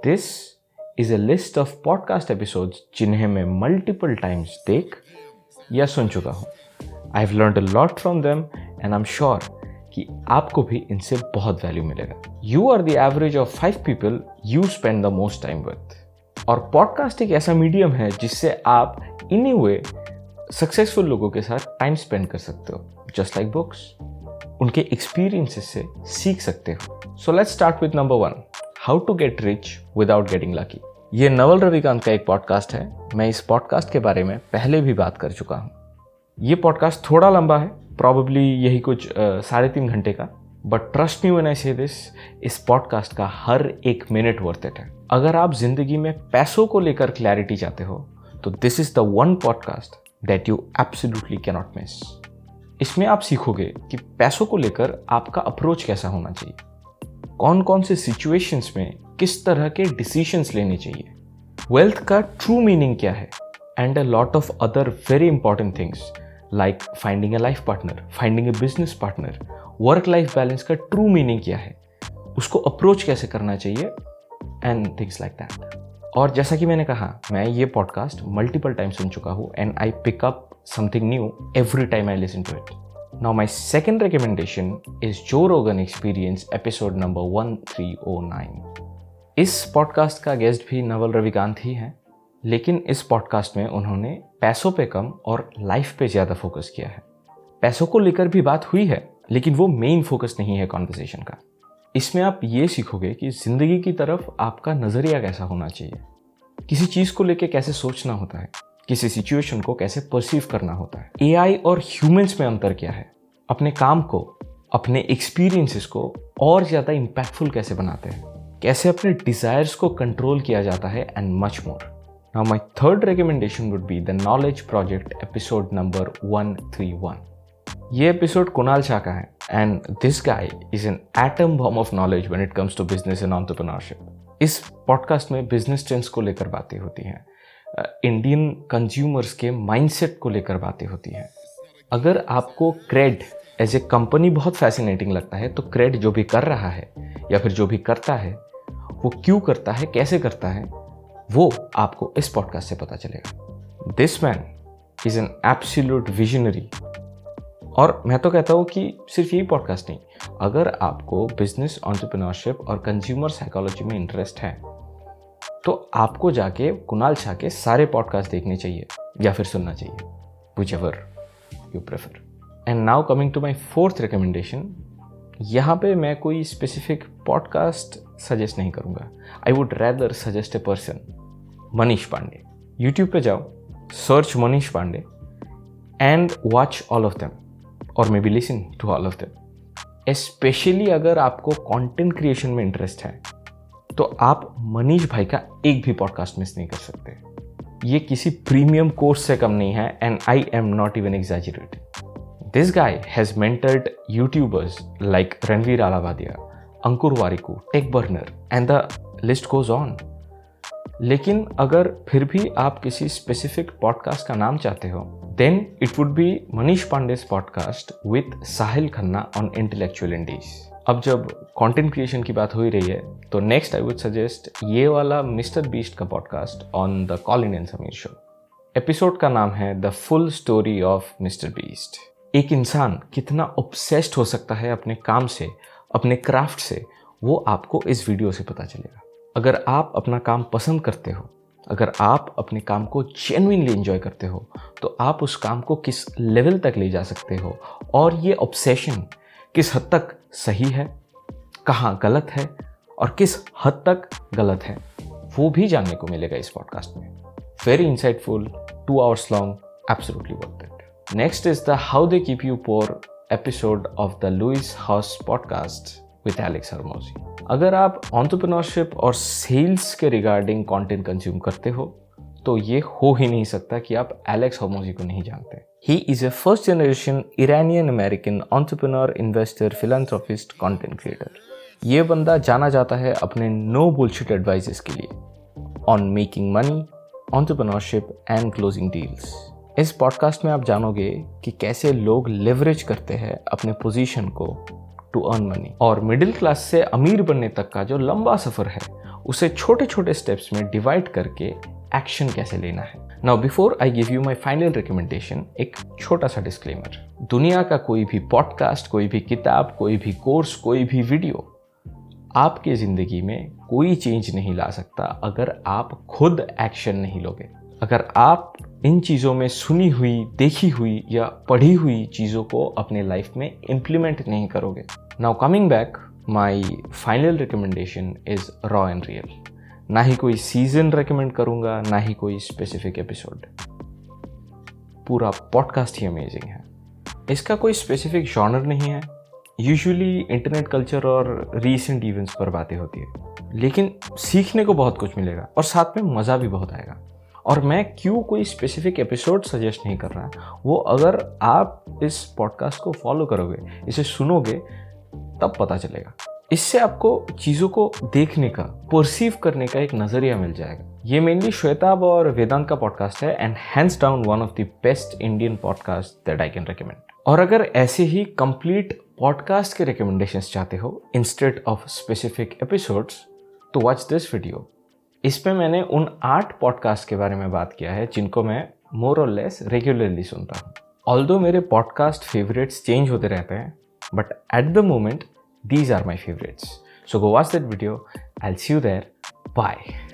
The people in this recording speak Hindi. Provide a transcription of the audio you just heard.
This is a list of podcast episodes जिन्हें मैं मल्टीपल टाइम्स देख या सुन चुका हूँ. I have learned a lot from them and I am sure कि आपको भी इनसे बहुत वैल्यू मिलेगा. You are the average of 5 people you spend the most time with. और पॉडकास्ट एक ऐसा मीडियम है जिससे आप इन ए वे सक्सेसफुल लोगों के साथ टाइम स्पेंड कर सकते हो. जस्ट लाइक बुक्स, उनके एक्सपीरियंसेस से सीख सकते हो. So let's start with number 1, how to get rich without getting lucky. ये नवल रविकांत का एक पॉडकास्ट है. मैं इस पॉडकास्ट के बारे में पहले भी बात कर चुका हूँ. ये पॉडकास्ट थोड़ा लंबा है, प्रॉबेबली यही कुछ 3.5 घंटे का. But trust me when I से दिस, इस पॉडकास्ट का हर एक मिनट वर्थ इट है. अगर आप जिंदगी में पैसों को लेकर क्लैरिटी चाहते हो तो this is the one podcast that you absolutely can not miss. इसमें आप सीखोगे कि पैसों को लेकर आपका अप्रोच कैसा होना चाहिए, कौन कौन से सिचुएशंस में किस तरह के डिसीजंस लेने चाहिए, वेल्थ का ट्रू मीनिंग क्या है, and a lot of other very important things like finding a life partner, finding a business partner, work life balance का ट्रू मीनिंग क्या है, उसको अप्रोच कैसे करना चाहिए एंड थिंग्स लाइक दैट. और जैसा कि मैंने कहा, मैं ये पॉडकास्ट मल्टीपल टाइम सुन चुका हूँ and I pick up something new every time I listen to it. Now my second recommendation is Joe Rogan Experience episode number 1309. इस पॉडकास्ट का गेस्ट भी नवल रविकांत ही हैं, लेकिन इस पॉडकास्ट में उन्होंने पैसों पे कम और लाइफ पे ज़्यादा फोकस किया है. पैसों को लेकर भी बात हुई है, लेकिन वो मेन फोकस नहीं है कॉन्वर्सेशन का. इसमें आप ये सीखोगे कि ज़िंदगी की तरफ आपका नज़रिया कैसा होना चाहिए, किसी चीज़ को लेकर कैसे सोचना होता है, किसी सिचुएशन को कैसे परसीव करना होता है. एआई और ह्यूमंस में अंतर क्या है, अपने काम को, अपने एक्सपीरियंसेस को और ज़्यादा इम्पैक्टफुल कैसे बनाते हैं, कैसे अपने डिज़ायर्स को कंट्रोल किया जाता है and much more. Now my third recommendation would be the knowledge project episode number 131. ये एपिसोड कुणाल शाह का है and this guy is an atom bomb of knowledge when it comes to business and entrepreneurship. इस पॉडकास्ट में बिजनेस ट्रेंड्स को लेकर बातें होती हैं, इंडियन कंज्यूमर्स के माइंडसेट को लेकर बातें होती हैं. अगर आपको क्रेड एज ए कंपनी बहुत फैसिनेटिंग लगता है तो क्रेड जो भी कर रहा है या फिर जो भी करता है वो क्यों करता है, कैसे करता है, वो आपको इस पॉडकास्ट से पता चलेगा. This man is an absolute visionary. और मैं तो कहता हूँ कि सिर्फ यही पॉडकास्ट नहीं, अगर आपको बिजनेस, एंटरप्रेन्योरशिप और कंज्यूमर साइकोलॉजी में इंटरेस्ट है तो आपको जाके कुणाल शाह के सारे पॉडकास्ट देखने चाहिए या फिर सुनना चाहिए, whichever you prefer. And now coming to my fourth recommendation, यहाँ पे मैं कोई स्पेसिफिक पॉडकास्ट सजेस्ट नहीं करूँगा. I would rather suggest a person, Manish Pandey. YouTube पे जाओ, search Manish Pandey and watch all of them or maybe listen to all of them. Especially अगर आपको कंटेंट क्रिएशन में इंटरेस्ट है तो आप मनीष भाई का एक भी पॉडकास्ट मिस नहीं कर सकते. ये किसी प्रीमियम कोर्स से कम नहीं है and I am not even exaggerating. This guy has mentored YouTubers like Ranveer आलावादिया, Ankur Warikoo, take burner and the list goes on. लेकिन अगर फिर भी आप किसी स्पेसिफिक पॉडकास्ट का नाम चाहते हो then it would be Manish पांडे's podcast with Sahil Khanna on intellectual Indies. अब जब कंटेंट क्रिएशन की बात हो ही रही है तो नेक्स्ट आई वुड सजेस्ट ये वाला मिस्टर बीस्ट का podcast on the Colin and Sameer show. Episode का नाम है the full story of mister beast. एक इंसान कितना ऑब्सेस्ड हो सकता है अपने काम से, अपने क्राफ्ट से, वो आपको इस वीडियो से पता चलेगा. अगर आप अपना काम पसंद करते हो, अगर आप अपने काम को जेन्युइनली एंजॉय करते हो तो आप उस काम को किस लेवल तक ले जा सकते हो और ये ऑब्सेशन किस हद तक सही है, कहाँ गलत है और किस हद तक गलत है, वो भी जानने को मिलेगा इस पॉडकास्ट में. Very insightful, 2 hours long, absolutely worth it. Next is the How They Keep You Poor episode of the Lewis Howes podcast with Alex Hormozi. अगर आप एंटरप्रेन्योरशिप और सेल्स के रिगार्डिंग कंटेंट कंज्यूम करते हो तो ये हो ही नहीं सकता कि आप एलेक्स होमोजी को नहीं जानते. He is a first generation Iranian American entrepreneur, investor, philanthropist, content creator. ये बंदा जाना जाता है अपने no bullshit advices के लिए on making money, entrepreneurship and closing deals. इस पॉडकास्ट में आप जानोगे कि कैसे लोग लेवरेज करते हैं अपने पोजीशन को टू अर्न मनी, और मिडिल क्लास से अमीर बनने तक का जो लंबा सफर है उसे छोटे छोटे स्टेप्स में डिवाइड करके एक्शन कैसे लेना है। Now before I give you my final recommendation, एक छोटा सा डिस्क्लेमर। दुनिया का कोई भी पॉडकास्ट, कोई भी किताब, कोई भी कोर्स, कोई भी वीडियो आपके ज़िंदगी में कोई चेंज नहीं ला सकता अगर आप खुद एक्शन नहीं लोगे। अगर आप इन चीज़ों में सुनी हुई, देखी हुई या पढ़ी हुई चीज़ों को अपने लाइफ में इम्प्लीमेंट नहीं करोगे। Now coming back, my final recommendation is raw and real. ना ही कोई सीजन रेकमेंड करूँगा, ना ही कोई स्पेसिफिक एपिसोड। पूरा पॉडकास्ट ही अमेजिंग है। इसका कोई स्पेसिफिक जॉनर नहीं है। यूजुअली इंटरनेट कल्चर और रीसेंट इवेंट्स पर बातें होती है, लेकिन सीखने को बहुत कुछ मिलेगा और साथ में मज़ा भी बहुत आएगा। और मैं क्यों कोई स्पेसिफिक एपिसोड सजेस्ट नहीं कर रहा, वो अगर आप इस पॉडकास्ट को फॉलो करोगे, इसे सुनोगे, तब पता चलेगा। इससे आपको चीज़ों को देखने का, परसीव करने का एक नज़रिया मिल जाएगा। ये मेनली श्वेताब और वेदांत का पॉडकास्ट है and hands down one of the best Indian podcast that I can recommend. और अगर ऐसे ही कंप्लीट पॉडकास्ट के रिकमेंडेशंस चाहते हो इंस्टेड ऑफ स्पेसिफिक एपिसोड्स, तो वॉच दिस वीडियो। इसमें मैंने उन 8 पॉडकास्ट के बारे में बात किया है जिनको मैं मोर और लेस रेगुलरली सुनता हूँ। ऑल्दो मेरे पॉडकास्ट फेवरेट्स चेंज होते रहते हैं, but at the moment these are my favorites. So go watch that video. I'll see you there. Bye.